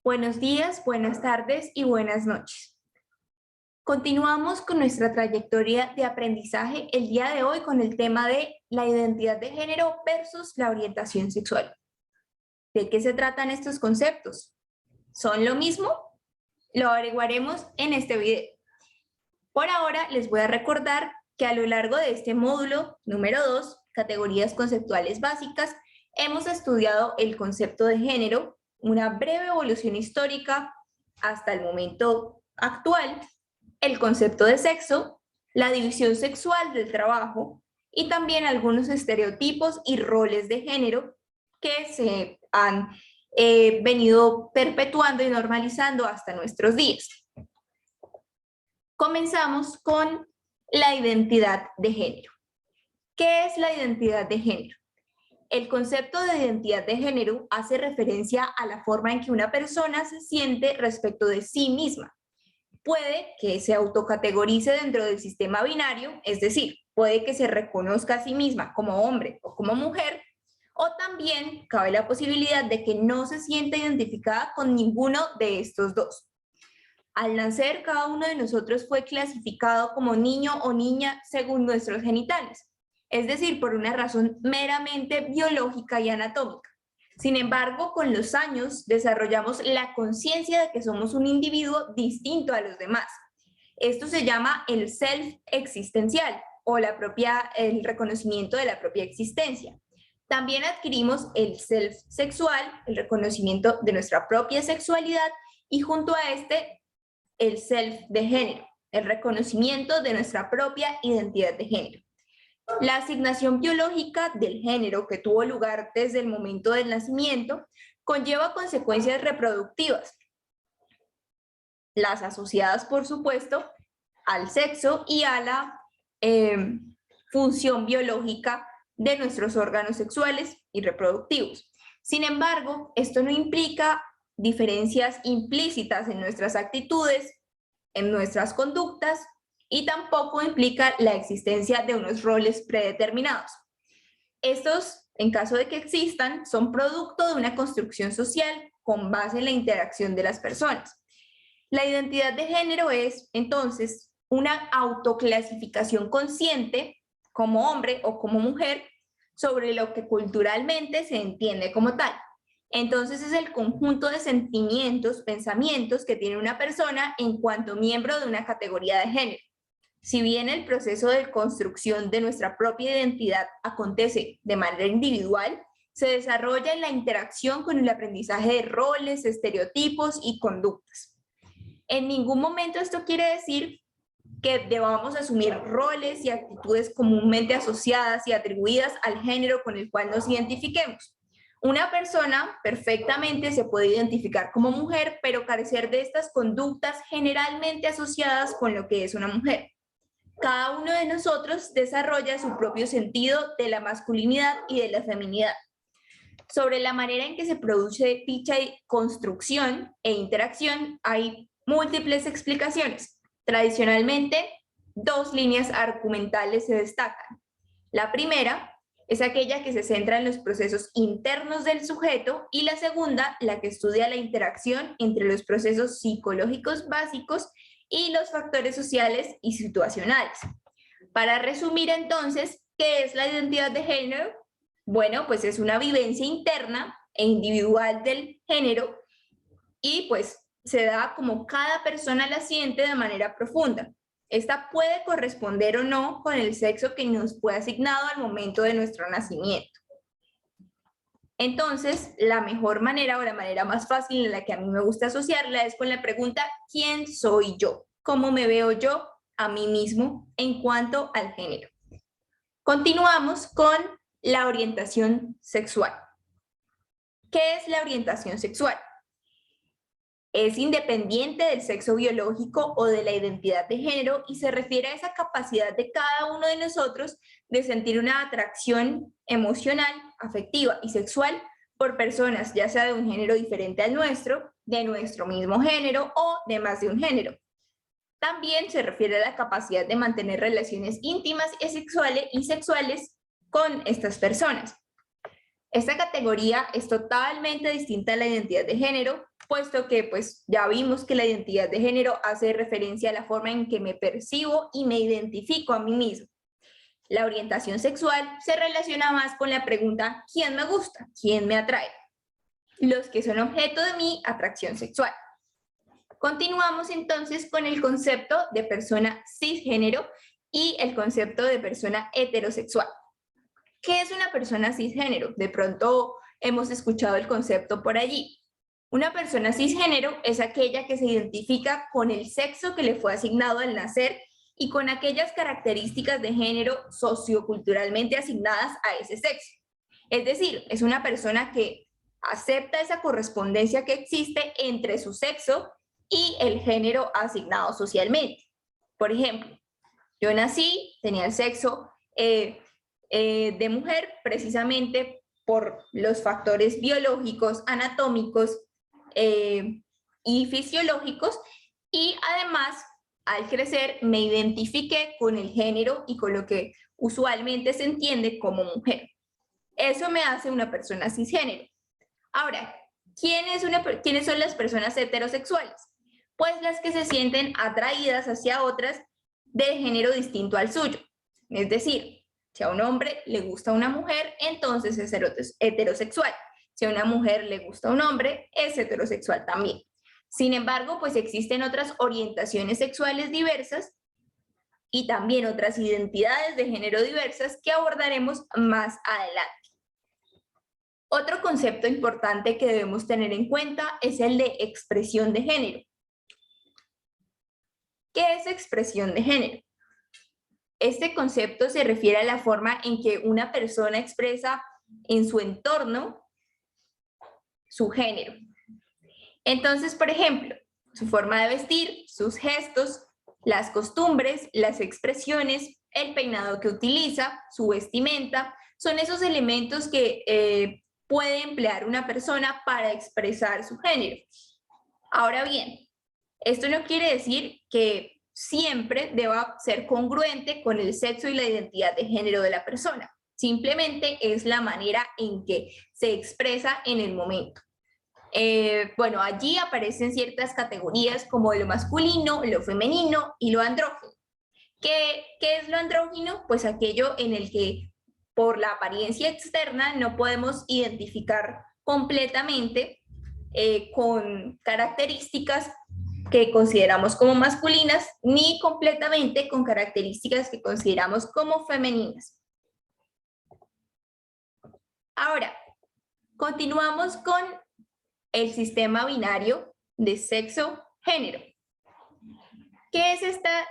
Buenos días, buenas tardes y buenas noches. Continuamos con nuestra trayectoria de aprendizaje el día de hoy con el tema de la identidad de género versus la orientación sexual. ¿De qué se tratan estos conceptos? ¿Son lo mismo? Lo averiguaremos en este video. Por ahora les voy a recordar que a lo largo de este módulo número 2, categorías conceptuales básicas, hemos estudiado el concepto de género, una breve evolución histórica hasta el momento actual, el concepto de sexo, la división sexual del trabajo y también algunos estereotipos y roles de género que se han venido perpetuando y normalizando hasta nuestros días. Comenzamos con la identidad de género. ¿Qué es la identidad de género? El concepto de identidad de género hace referencia a la forma en que una persona se siente respecto de sí misma. Puede que se autocategorice dentro del sistema binario, es decir, puede que se reconozca a sí misma como hombre o como mujer, o también cabe la posibilidad de que no se sienta identificada con ninguno de estos dos. Al nacer, cada uno de nosotros fue clasificado como niño o niña según nuestros genitales, es decir, por una razón meramente biológica y anatómica. Sin embargo, con los años desarrollamos la conciencia de que somos un individuo distinto a los demás. Esto se llama el self existencial o el reconocimiento de la propia existencia. También adquirimos el self sexual, el reconocimiento de nuestra propia sexualidad, y junto a este el self de género, el reconocimiento de nuestra propia identidad de género. La asignación biológica del género que tuvo lugar desde el momento del nacimiento conlleva consecuencias reproductivas, las asociadas, por supuesto, al sexo y a la función biológica de nuestros órganos sexuales y reproductivos. Sin embargo, esto no implica diferencias implícitas en nuestras actitudes, en nuestras conductas, y tampoco implica la existencia de unos roles predeterminados. Estos, en caso de que existan, son producto de una construcción social con base en la interacción de las personas. La identidad de género es, entonces, una autoclasificación consciente como hombre o como mujer sobre lo que culturalmente se entiende como tal. Entonces es el conjunto de sentimientos, pensamientos que tiene una persona en cuanto miembro de una categoría de género. Si bien el proceso de construcción de nuestra propia identidad acontece de manera individual, se desarrolla en la interacción con el aprendizaje de roles, estereotipos y conductas. En ningún momento esto quiere decir que debamos asumir roles y actitudes comúnmente asociadas y atribuidas al género con el cual nos identifiquemos. Una persona perfectamente se puede identificar como mujer, pero carecer de estas conductas generalmente asociadas con lo que es una mujer. Cada uno de nosotros desarrolla su propio sentido de la masculinidad y de la feminidad. Sobre la manera en que se produce dicha construcción e interacción hay múltiples explicaciones. Tradicionalmente, dos líneas argumentales se destacan. La primera es aquella que se centra en los procesos internos del sujeto, y la segunda, la que estudia la interacción entre los procesos psicológicos básicos y los factores sociales y situacionales. Para resumir entonces, ¿qué es la identidad de género? Bueno, pues es una vivencia interna e individual del género, y pues se da como cada persona la siente de manera profunda. Esta puede corresponder o no con el sexo que nos fue asignado al momento de nuestro nacimiento. Entonces, la mejor manera o la manera más fácil en la que a mí me gusta asociarla es con la pregunta ¿quién soy yo? ¿Cómo me veo yo a mí mismo en cuanto al género? Continuamos con la orientación sexual. ¿Qué es la orientación sexual? Es independiente del sexo biológico o de la identidad de género y se refiere a esa capacidad de cada uno de nosotros de sentir una atracción emocional, afectiva y sexual por personas, ya sea de un género diferente al nuestro, de nuestro mismo género o de más de un género. También se refiere a la capacidad de mantener relaciones íntimas y sexuales con estas personas. Esta categoría es totalmente distinta a la identidad de género, puesto que pues ya vimos que la identidad de género hace referencia a la forma en que me percibo y me identifico a mí mismo. La orientación sexual se relaciona más con la pregunta ¿quién me gusta? ¿Quién me atrae? Los que son objeto de mi atracción sexual. Continuamos entonces con el concepto de persona cisgénero y el concepto de persona heterosexual. ¿Qué es una persona cisgénero? De pronto hemos escuchado el concepto por allí. Una persona cisgénero es aquella que se identifica con el sexo que le fue asignado al nacer y con aquellas características de género socioculturalmente asignadas a ese sexo. Es decir, es una persona que acepta esa correspondencia que existe entre su sexo y el género asignado socialmente. Por ejemplo, yo nací, tenía el sexo de mujer precisamente por los factores biológicos, anatómicos y fisiológicos, y además al crecer me identifiqué con el género y con lo que usualmente se entiende como mujer. Eso me hace una persona cisgénero. Ahora, ¿quiénes son las personas heterosexuales? Pues las que se sienten atraídas hacia otras de género distinto al suyo. Es decir, si a un hombre le gusta una mujer, entonces es heterosexual. Si a una mujer le gusta un hombre, es heterosexual también. Sin embargo, pues existen otras orientaciones sexuales diversas y también otras identidades de género diversas que abordaremos más adelante. Otro concepto importante que debemos tener en cuenta es el de expresión de género. ¿Qué es expresión de género? Este concepto se refiere a la forma en que una persona expresa en su entorno su género. Entonces, por ejemplo, su forma de vestir, sus gestos, las costumbres, las expresiones, el peinado que utiliza, su vestimenta, son esos elementos que puede emplear una persona para expresar su género. Ahora bien, esto no quiere decir que siempre deba ser congruente con el sexo y la identidad de género de la persona. Simplemente es la manera en que se expresa en el momento. Bueno, allí aparecen ciertas categorías como lo masculino, lo femenino y lo andrógino. ¿Qué es lo andrógino? Pues aquello en el que por la apariencia externa no podemos identificar completamente con características que consideramos como masculinas, ni completamente con características que consideramos como femeninas. Ahora, continuamos con el sistema binario de sexo-género. ¿Qué es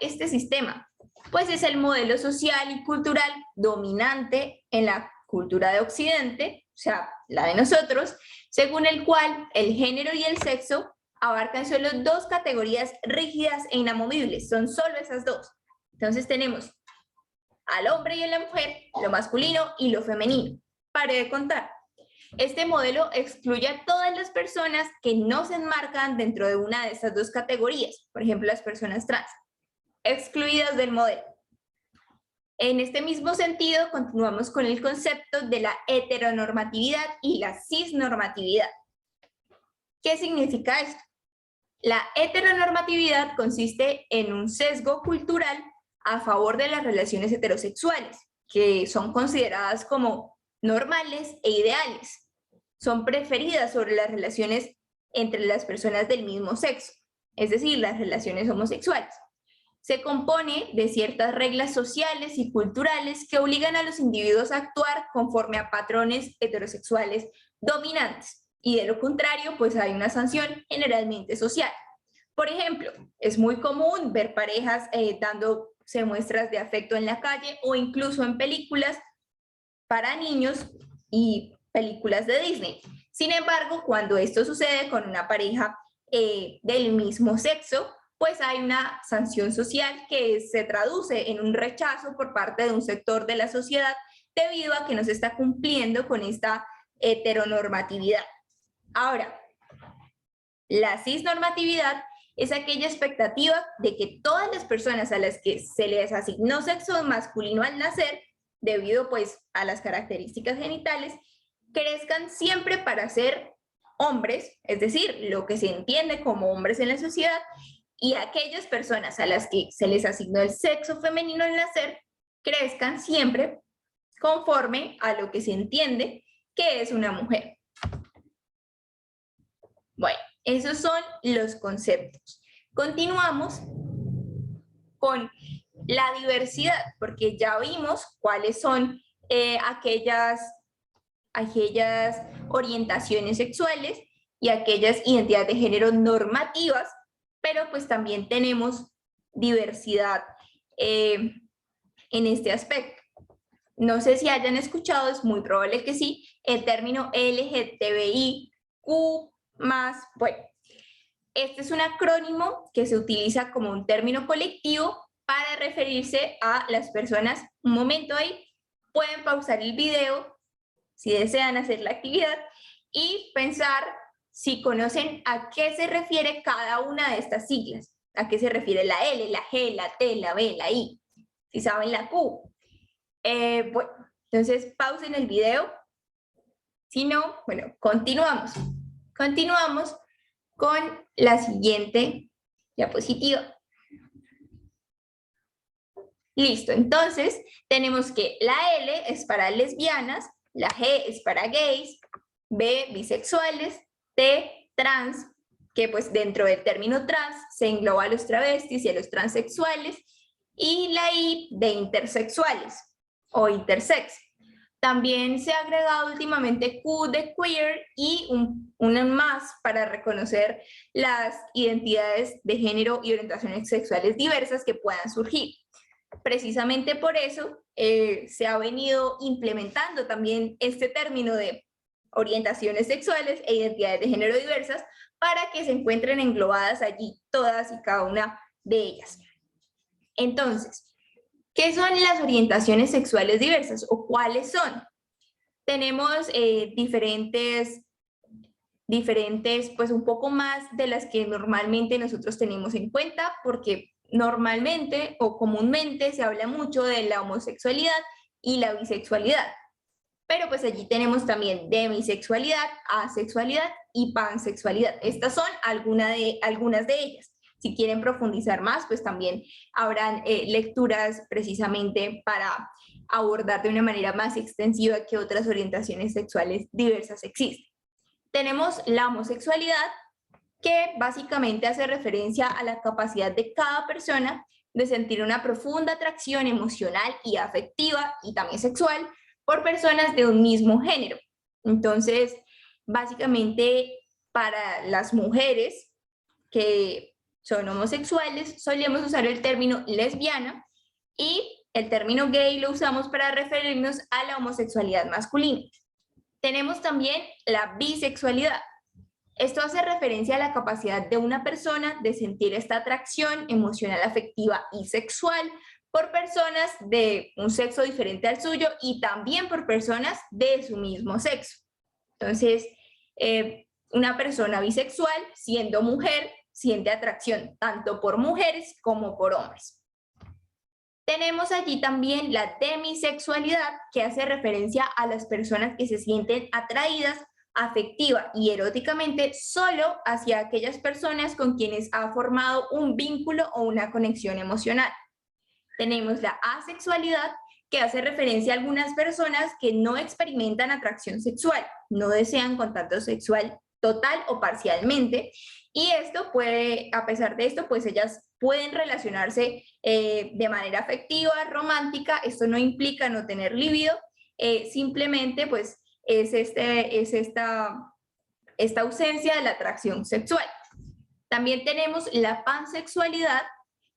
este sistema? Pues es el modelo social y cultural dominante en la cultura de Occidente, o sea, la de nosotros, según el cual el género y el sexo abarcan solo dos categorías rígidas e inamovibles, son solo esas dos. Entonces tenemos al hombre y a la mujer, lo masculino y lo femenino. Pare de contar. Este modelo excluye a todas las personas que no se enmarcan dentro de una de estas dos categorías, por ejemplo, las personas trans, excluidas del modelo. En este mismo sentido, continuamos con el concepto de la heteronormatividad y la cisnormatividad. ¿Qué significa esto? La heteronormatividad consiste en un sesgo cultural a favor de las relaciones heterosexuales, que son consideradas como normales e ideales. Son preferidas sobre las relaciones entre las personas del mismo sexo, es decir, las relaciones homosexuales. Se compone de ciertas reglas sociales y culturales que obligan a los individuos a actuar conforme a patrones heterosexuales dominantes, y de lo contrario, pues hay una sanción generalmente social. Por ejemplo, es muy común ver parejas dándose muestras de afecto en la calle o incluso en películas para niños y películas de Disney. Sin embargo, cuando esto sucede con una pareja del mismo sexo, pues hay una sanción social que se traduce en un rechazo por parte de un sector de la sociedad debido a que no se está cumpliendo con esta heteronormatividad. Ahora, la cisnormatividad es aquella expectativa de que todas las personas a las que se les asignó sexo masculino al nacer, debido pues a las características genitales, crezcan siempre para ser hombres, es decir, lo que se entiende como hombres en la sociedad, y aquellas personas a las que se les asignó el sexo femenino al nacer crezcan siempre conforme a lo que se entiende que es una mujer. Bueno, esos son los conceptos. Continuamos con la diversidad, porque ya vimos cuáles son aquellas orientaciones sexuales y aquellas identidades de género normativas, pero pues también tenemos diversidad en este aspecto. No sé si hayan escuchado, es muy probable que sí, el término LGTBIQ+. Bueno, este es un acrónimo que se utiliza como un término colectivo para referirse a las personas. Un momento ahí, pueden pausar el video si desean hacer la actividad y pensar si conocen a qué se refiere cada una de estas siglas. ¿A qué se refiere la L, la G, la T, la B, la I? Si saben la Q. Bueno, entonces pausen el video. Si no, bueno, continuamos. Continuamos con la siguiente diapositiva. Listo, entonces tenemos que la L es para lesbianas, la G es para gays, B, bisexuales, T, trans, que pues dentro del término trans se engloba a los travestis y a los transexuales, y la I de intersexuales o intersex. También se ha agregado últimamente Q de queer y una más para reconocer las identidades de género y orientaciones sexuales diversas que puedan surgir. Precisamente por eso se ha venido implementando también este término de orientaciones sexuales e identidades de género diversas para que se encuentren englobadas allí todas y cada una de ellas. Entonces, ¿qué son las orientaciones sexuales diversas o cuáles son? Tenemos diferentes, pues un poco más de las que normalmente nosotros tenemos en cuenta, porque normalmente o comúnmente se habla mucho de la homosexualidad y la bisexualidad. Pero pues allí tenemos también demisexualidad, asexualidad y pansexualidad. Estas son algunas de ellas. Si quieren profundizar más, pues también habrán lecturas precisamente para abordar de una manera más extensiva qué otras orientaciones sexuales diversas existen. Tenemos la homosexualidad, que básicamente hace referencia a la capacidad de cada persona de sentir una profunda atracción emocional y afectiva y también sexual por personas de un mismo género. Entonces, básicamente para las mujeres que son homosexuales, solemos usar el término lesbiana y el término gay lo usamos para referirnos a la homosexualidad masculina. Tenemos también la bisexualidad. Esto hace referencia a la capacidad de una persona de sentir esta atracción emocional, afectiva y sexual por personas de un sexo diferente al suyo y también por personas de su mismo sexo. Entonces, una persona bisexual, siendo mujer, siente atracción tanto por mujeres como por hombres. Tenemos allí también la demisexualidad, que hace referencia a las personas que se sienten atraídas afectiva y eróticamente solo hacia aquellas personas con quienes ha formado un vínculo o una conexión emocional. Tenemos la asexualidad, que hace referencia a algunas personas que no experimentan atracción sexual, no desean contacto sexual total o parcialmente, y esto puede, a pesar de esto, pues ellas pueden relacionarse de manera afectiva, romántica. Esto no implica no tener libido, simplemente pues es esta ausencia de la atracción sexual. También tenemos la pansexualidad,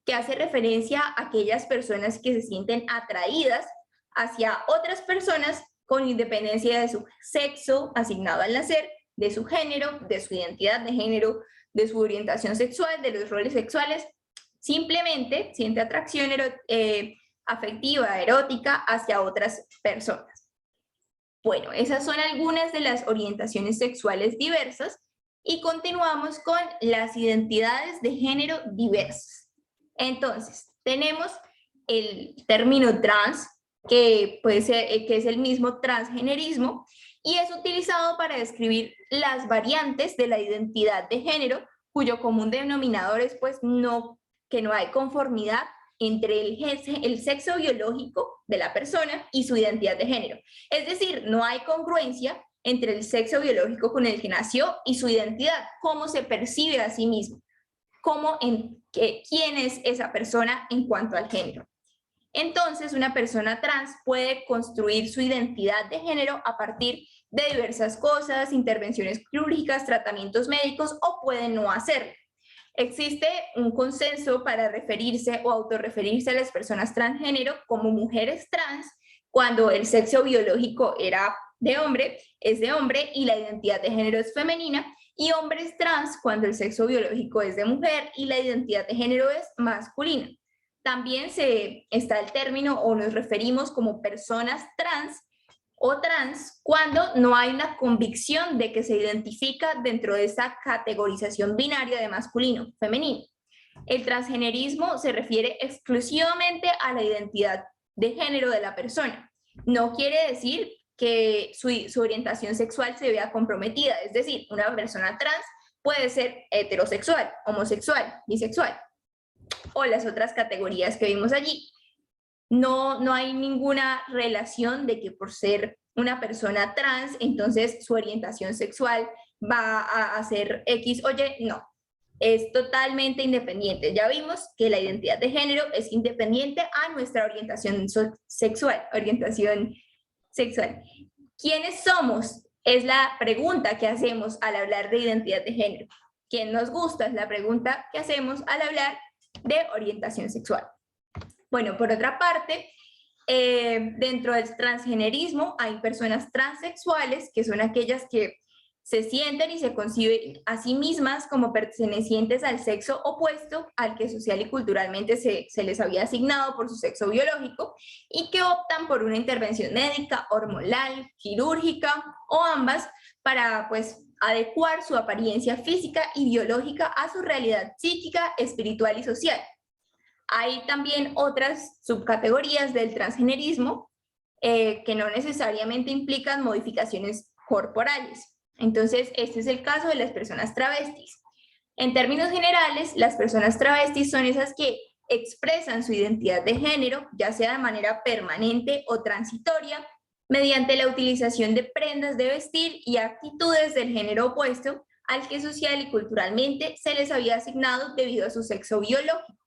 que hace referencia a aquellas personas que se sienten atraídas hacia otras personas con independencia de su sexo asignado al nacer, de su género, de su identidad de género, de su orientación sexual, de los roles sexuales. Simplemente siente atracción afectiva, erótica hacia otras personas. Bueno, esas son algunas de las orientaciones sexuales diversas y continuamos con las identidades de género diversas. Entonces, tenemos el término trans, que puede ser, que es el mismo transgenerismo, y es utilizado para describir las variantes de la identidad de género, cuyo común denominador es pues que no hay conformidad entre el sexo biológico de la persona y su identidad de género. Es decir, no hay congruencia entre el sexo biológico con el que nació y su identidad, cómo se percibe a sí mismo, quién es esa persona en cuanto al género. Entonces, una persona trans puede construir su identidad de género a partir de diversas cosas, intervenciones quirúrgicas, tratamientos médicos, o puede no hacerlo. Existe un consenso para referirse o autorreferirse a las personas transgénero como mujeres trans cuando el sexo biológico era es de hombre y la identidad de género es femenina, y hombres trans cuando el sexo biológico es de mujer y la identidad de género es masculina. También está el término o nos referimos como personas trans o trans cuando no hay una convicción de que se identifica dentro de esa categorización binaria de masculino, femenino. El transgenerismo se refiere exclusivamente a la identidad de género de la persona. No quiere decir que su orientación sexual se vea comprometida, es decir, una persona trans puede ser heterosexual, homosexual, bisexual, o las otras categorías que vimos allí. No hay ninguna relación de que por ser una persona trans, entonces su orientación sexual va a ser X o Y, no. Es totalmente independiente. Ya vimos que la identidad de género es independiente a nuestra orientación sexual. ¿Quiénes somos? Es la pregunta que hacemos al hablar de identidad de género. ¿Quién nos gusta? Es la pregunta que hacemos al hablar de orientación sexual. Bueno, por otra parte, dentro del transgenerismo hay personas transexuales, que son aquellas que se sienten y se conciben a sí mismas como pertenecientes al sexo opuesto al que social y culturalmente se les había asignado por su sexo biológico, y que optan por una intervención médica, hormonal, quirúrgica o ambas para pues adecuar su apariencia física y biológica a su realidad psíquica, espiritual y social. Hay también otras subcategorías del transgenerismo que no necesariamente implican modificaciones corporales. Entonces, este es el caso de las personas travestis. En términos generales, las personas travestis son esas que expresan su identidad de género, ya sea de manera permanente o transitoria, mediante la utilización de prendas de vestir y actitudes del género opuesto al que social y culturalmente se les había asignado debido a su sexo biológico.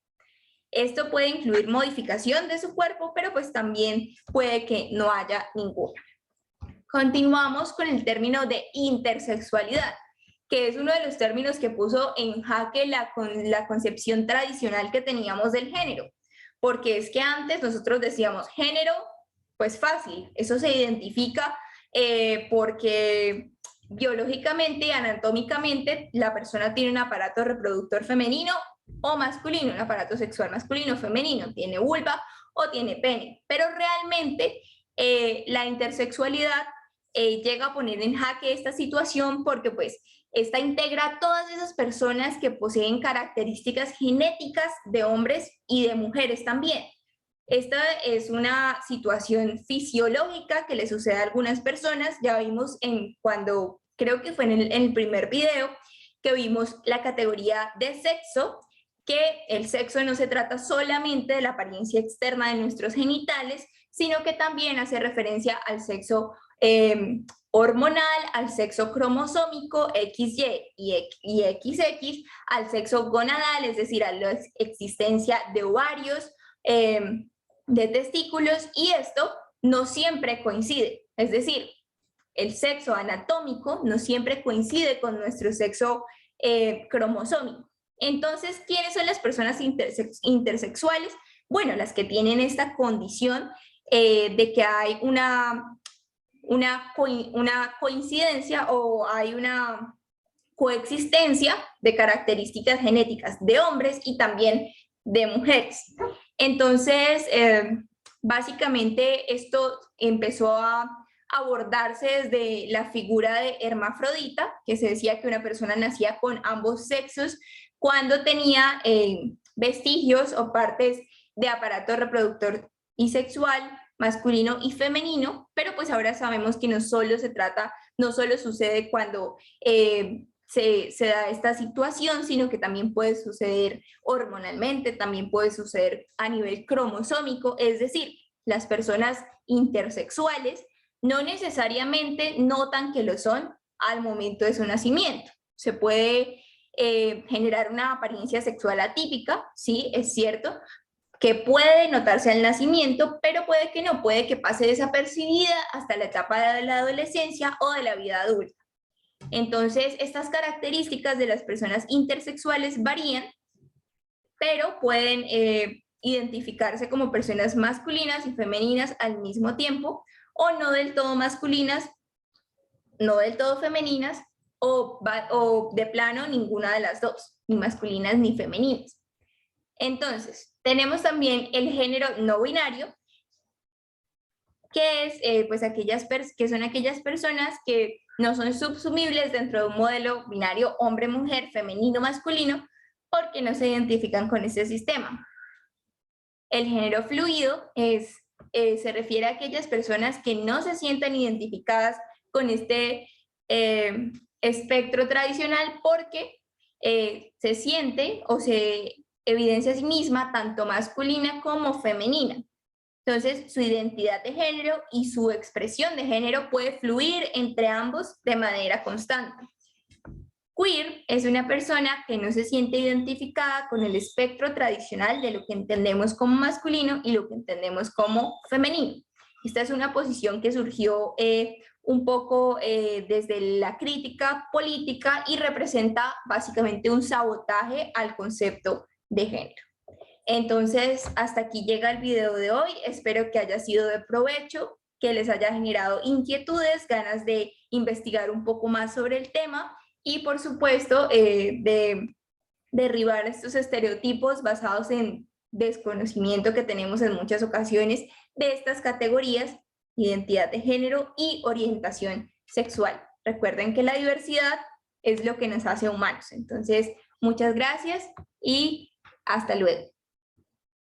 Esto puede incluir modificación de su cuerpo, pero pues también puede que no haya ninguna. Continuamos con el término de intersexualidad, que es uno de los términos que puso en jaque la concepción tradicional que teníamos del género, porque es que antes nosotros decíamos género, pues fácil, eso se identifica porque biológicamente, anatómicamente, la persona tiene un aparato reproductor femenino o masculino, un aparato sexual masculino o femenino, tiene vulva o tiene pene, pero realmente la intersexualidad llega a poner en jaque esta situación porque pues esta integra a todas esas personas que poseen características genéticas de hombres y de mujeres también. Esta es una situación fisiológica que le sucede a algunas personas. Ya vimos cuando, creo que fue en el primer video, que vimos la categoría de sexo, que el sexo no se trata solamente de la apariencia externa de nuestros genitales, sino que también hace referencia al sexo hormonal, al sexo cromosómico XY y XX, al sexo gonadal, es decir, a la existencia de ovarios, de testículos, y esto no siempre coincide, es decir, el sexo anatómico no siempre coincide con nuestro sexo cromosómico. Entonces, ¿quiénes son las personas intersexuales? Bueno, las que tienen esta condición de que hay una coincidencia o hay una coexistencia de características genéticas de hombres y también de mujeres. Entonces, básicamente esto empezó a abordarse desde la figura de hermafrodita, que se decía que una persona nacía con ambos sexos cuando tenía vestigios o partes de aparato reproductor y sexual masculino y femenino, pero pues ahora sabemos que no solo sucede cuando se da esta situación, sino que también puede suceder hormonalmente, también puede suceder a nivel cromosómico, es decir, las personas intersexuales no necesariamente notan que lo son al momento de su nacimiento. Se puede generar una apariencia sexual atípica, sí, es cierto, que puede notarse al nacimiento, pero puede que no, puede que pase desapercibida hasta la etapa de la adolescencia o de la vida adulta. Entonces, estas características de las personas intersexuales varían, pero pueden identificarse como personas masculinas y femeninas al mismo tiempo, o no del todo masculinas, no del todo femeninas, o de plano ninguna de las dos, ni masculinas ni femeninas. Entonces, tenemos también el género no binario, que es pues que son aquellas personas que no son subsumibles dentro de un modelo binario hombre-mujer, femenino-masculino, porque no se identifican con ese sistema. El género fluido se refiere a aquellas personas que no se sientan identificadas con este espectro tradicional porque se siente o se evidencia a sí misma tanto masculina como femenina. Entonces, su identidad de género y su expresión de género puede fluir entre ambos de manera constante. Queer es una persona que no se siente identificada con el espectro tradicional de lo que entendemos como masculino y lo que entendemos como femenino. Esta es una posición que surgió un poco desde la crítica política y representa básicamente un sabotaje al concepto de género. Entonces, hasta aquí llega el video de hoy. Espero que haya sido de provecho, que les haya generado inquietudes, ganas de investigar un poco más sobre el tema y, por supuesto, de derribar estos estereotipos basados en desconocimiento que tenemos en muchas ocasiones de estas categorías, identidad de género y orientación sexual. Recuerden que la diversidad es lo que nos hace humanos. Entonces, muchas gracias y hasta luego.